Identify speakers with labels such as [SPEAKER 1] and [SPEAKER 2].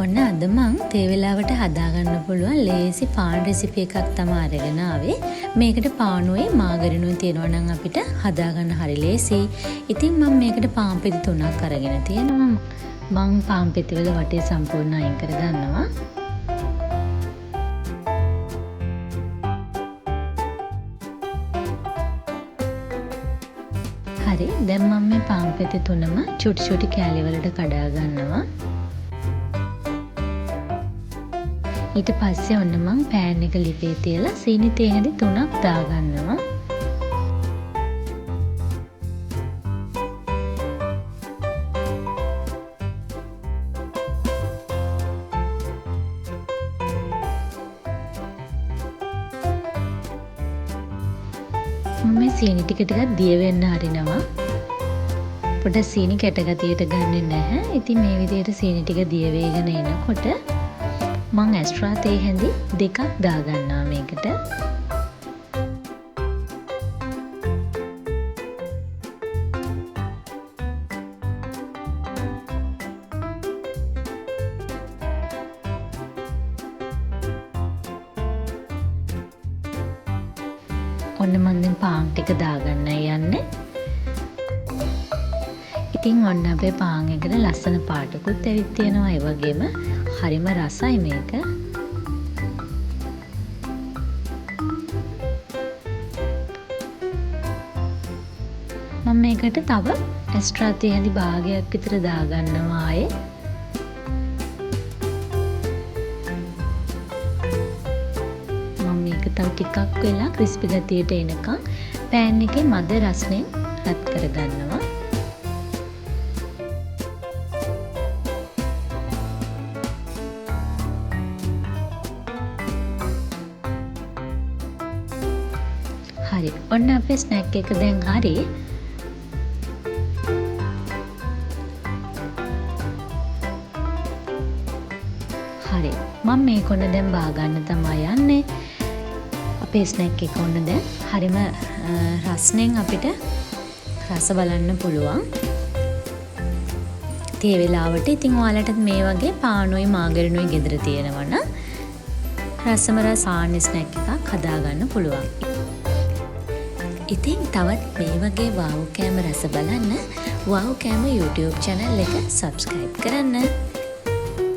[SPEAKER 1] ඔන්න අද මං තේ වෙලාවට හදාගන්න පුළුවන් ලේසි පාන් රෙසිපි එකක් තමයි අරගෙන ආවේ. මේකට පානුයි මාගරිනුයි තියෙනවා නම් අපිට හදාගන්න හරි ලේසි. ඉතින් මම මේකට පාන් පෙති 3ක් අරගෙන තියෙනවා. මං පාන් පෙති වල වටේ සම්පූර්ණ අයින් කර ගන්නවා. හරි, දැන් මම මේ පාන් පෙති 3ම චුටි චුටි කෑලි වලට කඩා ගන්නවා. ඊට පස්සේ ඔන්න මං පෑන් එක ලිපේ තියලා සීනි තේ හැඳි 3ක් දාගන්නවා. මම මේ සීනි ටික ටිකක් දිය වෙන්න හරිනවා. පොඩ්ඩක් සීනි කැට ගතියට ගන්නෙ නැහැ. ඉතින් මේ විදිහට සීනි ටික දිය වේගෙන එනකොට මං ඇස්ට්‍රා තේ හැඳි 2ක් දාගන්නවා මේකට. ඔන්න මම දැන් පාන් ටික දාගන්න යන්නේ. ඉතින් ඔන්න අපේ පාන් එකට ලස්සන පාටකුත් ඇවිත් තියෙනවා. ඒ වගේම හරිම රසයි මේක. මම මේකට තව ඇස්ට්‍රා තේ හැඳි භාගයක් විතර දාගන්නවා ආයේ. මම මේක තව ටිකක් වෙලා ක්‍රිස්පි ගතියට එනකම් පෑන් එකේ මද රසයෙන් රත් කරගන්නවා. හරි, ඔන්න අපේ ස්නැක් එක දැන් හරි. හරි, මම මේක ඔන්න දැන් බා ගන්න තමයි යන්නේ. අපේ ස්නැක් එක ඔන්න දැන් හරිම රසණෙන් අපිට රස බලන්න පුළුවන්. තේ වෙලාවට ඉතින් ඔයාලටත් මේ වගේ පානුයි මාගරිනුයි ගෙදර තියෙනවා නම් රසම රස පාන් ස්නැක් එකක් හදාගන්න පුළුවන්. ඉතින් තවත් මේ වගේ වව් කෑම රස බලන්න වව් කෑම YouTube channel එක subscribe කරන්න.